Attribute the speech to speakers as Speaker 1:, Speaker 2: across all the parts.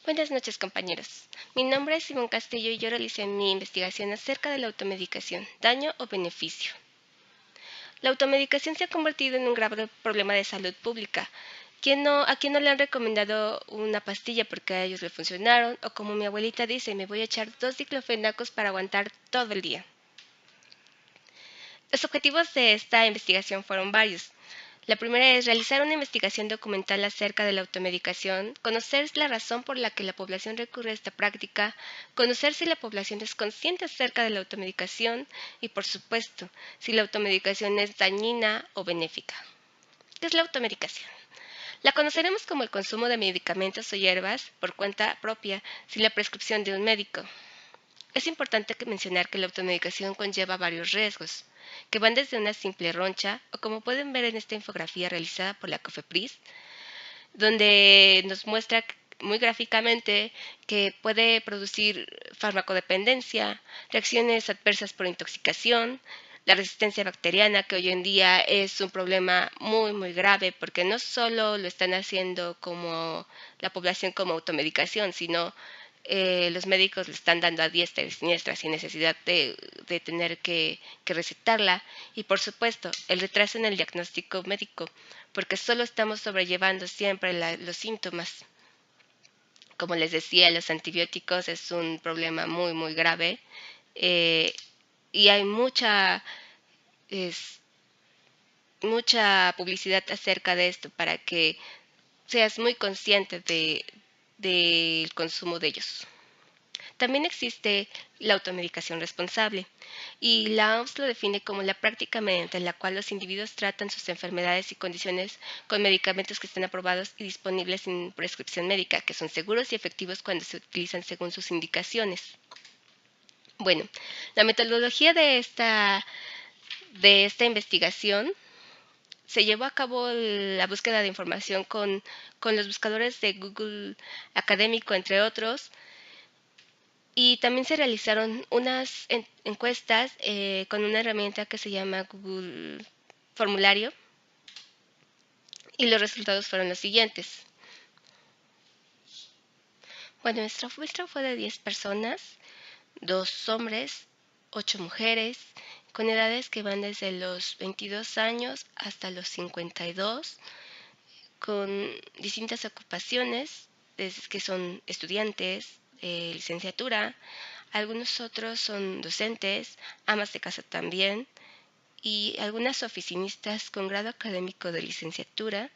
Speaker 1: Buenas noches, compañeros. Mi nombre es Simón Castillo y yo realicé mi investigación acerca de la automedicación, daño o beneficio. La automedicación se ha convertido en un grave problema de salud pública. ¿A quién no le han recomendado una pastilla porque a ellos le funcionaron? O como mi abuelita dice, me voy a echar 2 diclofenacos para aguantar todo el día. Los objetivos de esta investigación fueron varios. La primera es realizar una investigación documental acerca de la automedicación, conocer la razón por la que la población recurre a esta práctica, conocer si la población es consciente acerca de la automedicación y, por supuesto, si la automedicación es dañina o benéfica. ¿Qué es la automedicación? La conoceremos como el consumo de medicamentos o hierbas por cuenta propia sin la prescripción de un médico. Es importante mencionar que la automedicación conlleva varios riesgos, que van desde una simple roncha, o como pueden ver en esta infografía realizada por la COFEPRIS, donde nos muestra muy gráficamente que puede producir farmacodependencia, reacciones adversas por intoxicación, la resistencia bacteriana, que hoy en día es un problema muy grave, porque no solo lo están haciendo como la población como automedicación, sino los médicos le están dando a diestra y siniestra sin necesidad de tener que recetarla. Y por supuesto, el retraso en el diagnóstico médico, porque solo estamos sobrellevando siempre los síntomas. Como les decía, los antibióticos es un problema muy grave y hay mucha publicidad acerca de esto para que seas muy consciente del consumo de ellos. También existe la automedicación responsable, y la OMS lo define como la práctica mediante la cual los individuos tratan sus enfermedades y condiciones con medicamentos que estén aprobados y disponibles sin prescripción médica, que son seguros y efectivos cuando se utilizan según sus indicaciones. Bueno, la metodología de esta investigación se llevó a cabo la búsqueda de información con los buscadores de Google Académico, entre otros, y también se realizaron unas encuestas con una herramienta que se llama Google Formulario, y los resultados fueron los siguientes. Bueno, nuestra muestra fue de 10 personas, 2 hombres, 8 mujeres, con edades que van desde los 22 años hasta los 52, con distintas ocupaciones, desde que son estudiantes, licenciatura, algunos otros son docentes, amas de casa también, y algunas oficinistas con grado académico de licenciatura.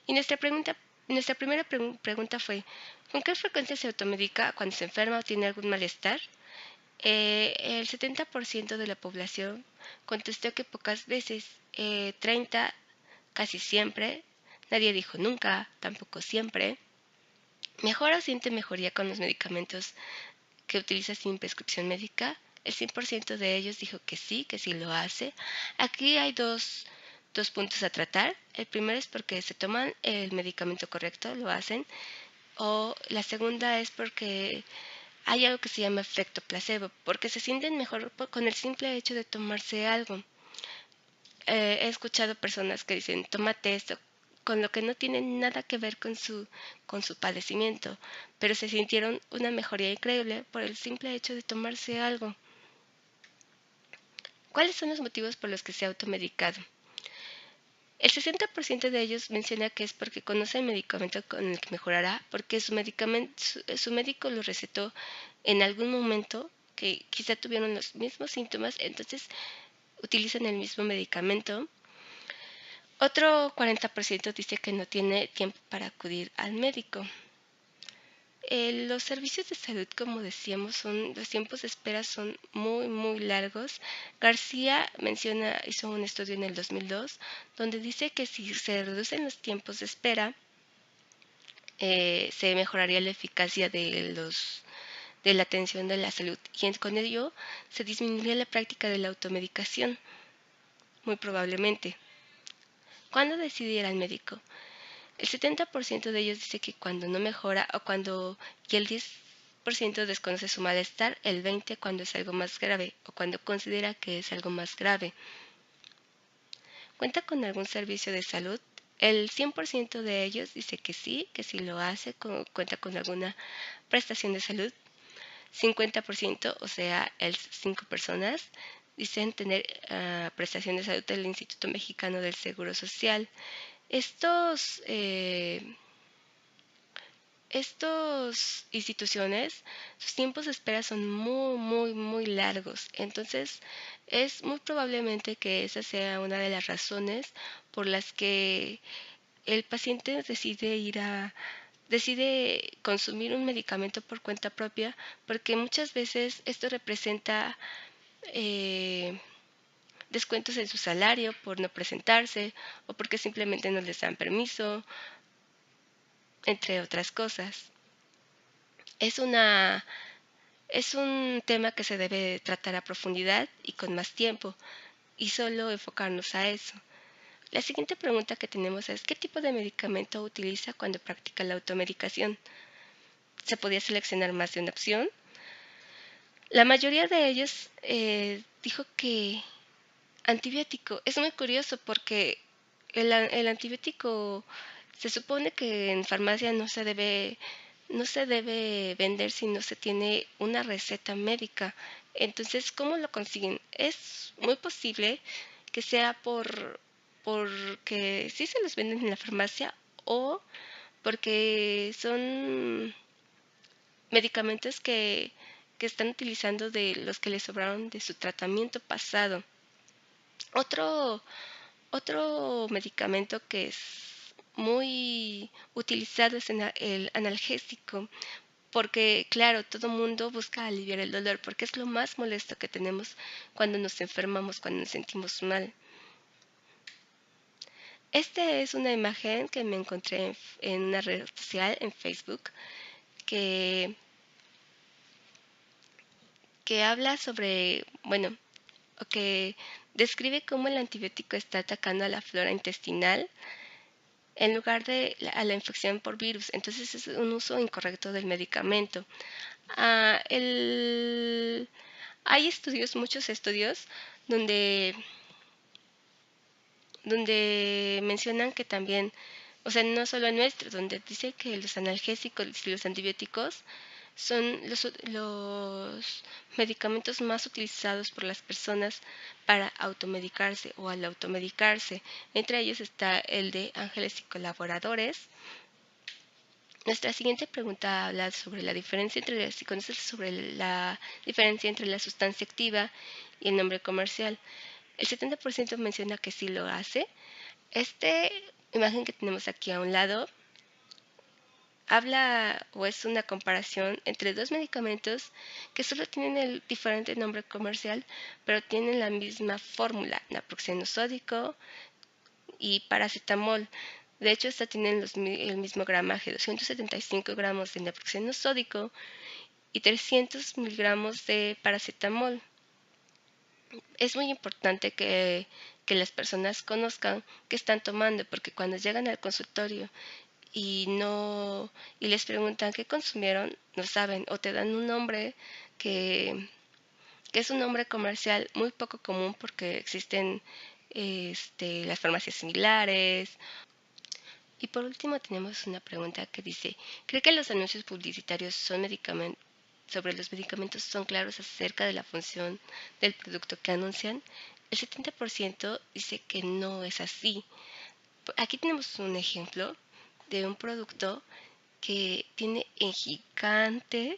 Speaker 1: Y nuestra primera pregunta fue, ¿con qué frecuencia se automedica cuando se enferma o tiene algún malestar? El 70% de la población contestó que pocas veces, 30 casi siempre, nadie dijo nunca, tampoco siempre. ¿Mejora o siente mejoría con los medicamentos que utiliza sin prescripción médica? El 100% de ellos dijo que sí lo hace. Aquí hay dos puntos a tratar. El primero es porque se toman el medicamento correcto, lo hacen. O la segunda es porque hay algo que se llama efecto placebo, porque se sienten mejor con el simple hecho de tomarse algo. He escuchado personas que dicen, tómate esto, con lo que no tiene nada que ver con su padecimiento, pero se sintieron una mejoría increíble por el simple hecho de tomarse algo. ¿Cuáles son los motivos por los que se ha automedicado? El 60% de ellos menciona que es porque conoce el medicamento con el que mejorará, porque su médico lo recetó en algún momento que quizá tuvieron los mismos síntomas, entonces utilizan el mismo medicamento. Otro 40% dice que no tiene tiempo para acudir al médico. Los servicios de salud, como decíamos, los tiempos de espera son muy largos. García hizo un estudio en el 2002, donde dice que si se reducen los tiempos de espera, se mejoraría la eficacia de la atención de la salud, y con ello se disminuiría la práctica de la automedicación, muy probablemente. ¿Cuándo decidir al médico? El 70% de ellos dice que cuando no mejora, o cuando, y el 10% desconoce su malestar, el 20% cuando es algo más grave o cuando considera que es algo más grave. ¿Cuenta con algún servicio de salud? el 100% de ellos dice que sí lo hace, cuenta con alguna prestación de salud. 50%, o sea, el 5 personas, dicen tener prestación de salud del Instituto Mexicano del Seguro Social. Estos instituciones, sus tiempos de espera son muy largos. Entonces, es muy probablemente que esa sea una de las razones por las que el paciente decide consumir un medicamento por cuenta propia, porque muchas veces esto representa eh, descuentos en su salario por no presentarse o porque simplemente no les dan permiso, entre otras cosas. Es un tema que se debe tratar a profundidad y con más tiempo, y solo enfocarnos a eso. La siguiente pregunta que tenemos es: ¿qué tipo de medicamento utiliza cuando practica la automedicación? ¿Se podía seleccionar más de una opción? La mayoría de ellos dijo que antibiótico. Es muy curioso porque el antibiótico se supone que en farmacia no se debe vender si no se tiene una receta médica. Entonces, ¿cómo lo consiguen? Es muy posible que sea porque sí se los venden en la farmacia o porque son medicamentos que están utilizando de los que les sobraron de su tratamiento pasado. Otro, otro medicamento que es muy utilizado es el analgésico, porque claro, todo mundo busca aliviar el dolor, porque es lo más molesto que tenemos cuando nos enfermamos, cuando nos sentimos mal. Esta es una imagen que me encontré en una red social, en Facebook, que, que habla sobre, bueno, o que describe cómo el antibiótico está atacando a la flora intestinal en lugar de a la infección por virus. Entonces es un uso incorrecto del medicamento. Ah, hay muchos estudios donde, donde mencionan que también, o sea, no solo el nuestro, donde dice que los analgésicos y los antibióticos son los medicamentos más utilizados por las personas para automedicarse o al automedicarse. Entre ellos está el de ángeles y colaboradores. Nuestra siguiente pregunta habla sobre la diferencia si conoces sobre la diferencia entre la sustancia activa y el nombre comercial. El 70% menciona que sí lo hace. Esta imagen que tenemos aquí a un lado habla o es una comparación entre dos medicamentos que solo tienen el diferente nombre comercial, pero tienen la misma fórmula: naproxeno sódico y paracetamol. De hecho, esta tienen el mismo gramaje: 275 gramos de naproxeno sódico y 300 miligramos de paracetamol. Es muy importante que las personas conozcan qué están tomando, porque cuando llegan al consultorio y no y les preguntan qué consumieron, no saben, o te dan un nombre que, que es un nombre comercial muy poco común, porque existen las farmacias similares. Y por último tenemos una pregunta que dice: ¿cree que los anuncios publicitarios sobre los medicamentos son claros acerca de la función del producto que anuncian? El 70% dice que no es así. Aquí tenemos un ejemplo de un producto que tiene en gigante,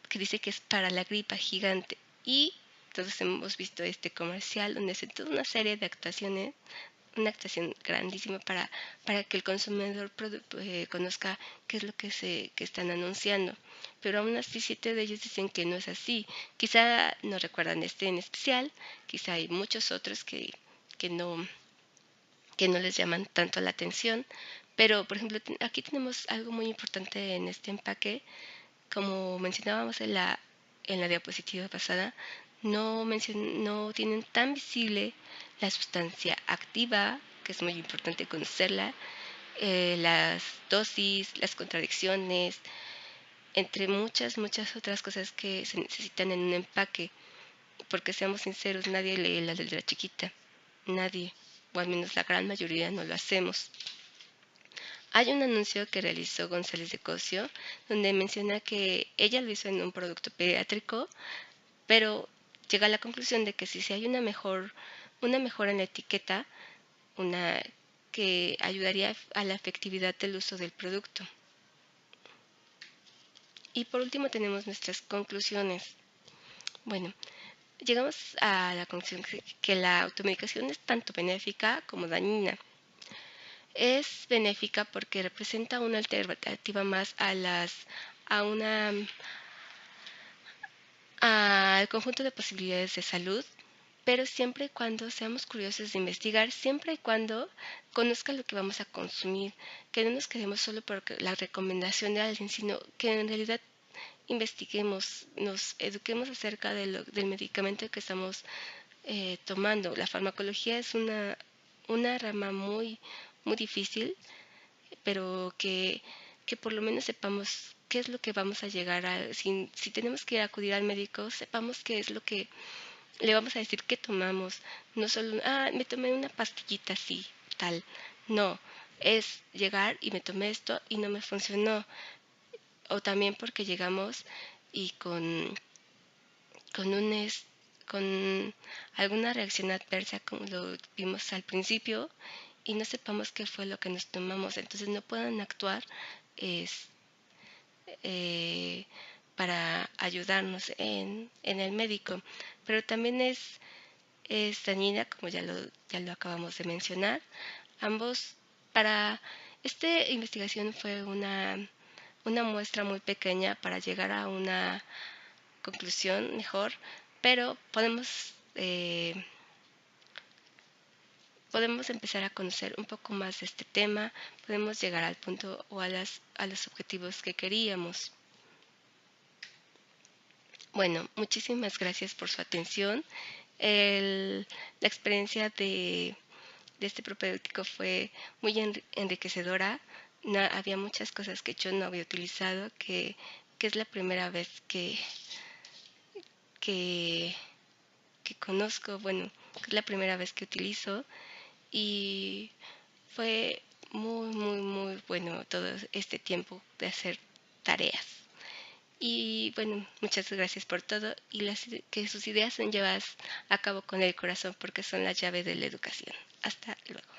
Speaker 1: que dice que es para la gripa gigante. Y todos hemos visto este comercial donde hace toda una serie de actuaciones, una actuación grandísima para que el consumidor conozca qué es lo que están anunciando. Pero aún así 7 de ellos dicen que no es así. Quizá no recuerdan este en especial, quizá hay muchos otros que no, que no les llaman tanto la atención. Pero, por ejemplo, aquí tenemos algo muy importante en este empaque. Como mencionábamos en la diapositiva pasada, no tienen tan visible la sustancia activa, que es muy importante conocerla, las dosis, las contradicciones, entre muchas otras cosas que se necesitan en un empaque. Porque seamos sinceros, nadie lee la letra chiquita, nadie, o al menos la gran mayoría no lo hacemos. Hay un anuncio que realizó González de Cosio donde menciona que ella lo hizo en un producto pediátrico, pero llega a la conclusión de que si hay una mejora en la etiqueta, una que ayudaría a la efectividad del uso del producto. Y por último tenemos nuestras conclusiones. Bueno, llegamos a la conclusión que la automedicación es tanto benéfica como dañina. Es benéfica porque representa una alternativa más al conjunto de posibilidades de salud, pero siempre y cuando seamos curiosos de investigar, siempre y cuando conozca lo que vamos a consumir, que no nos quedemos solo por la recomendación de alguien, sino que en realidad investiguemos, nos eduquemos acerca del medicamento que estamos tomando. La farmacología es una rama muy difícil, pero que por lo menos sepamos qué es lo que vamos a llegar a, si tenemos que acudir al médico, sepamos qué es lo que le vamos a decir que tomamos. No solo, me tomé una pastillita así, tal. No, es llegar y me tomé esto y no me funcionó. O también porque llegamos y con un es, con alguna reacción adversa como lo vimos al principio y no sepamos qué fue lo que nos tomamos, entonces no puedan actuar es, eh, para ayudarnos en el médico, pero también es dañina, como ya lo acabamos de mencionar. Ambos, para esta investigación fue una muestra muy pequeña para llegar a una conclusión mejor, pero podemos empezar a conocer un poco más de este tema, podemos llegar al punto o a los objetivos que queríamos. Bueno, muchísimas gracias por su atención. La experiencia de este propedéutico fue muy enriquecedora. No, había muchas cosas que yo no había utilizado, que es la primera vez que, que conozco, bueno, que es la primera vez que utilizo y fue muy bueno todo este tiempo de hacer tareas. Y bueno, muchas gracias por todo y que sus ideas sean llevadas a cabo con el corazón porque son la llave de la educación. Hasta luego.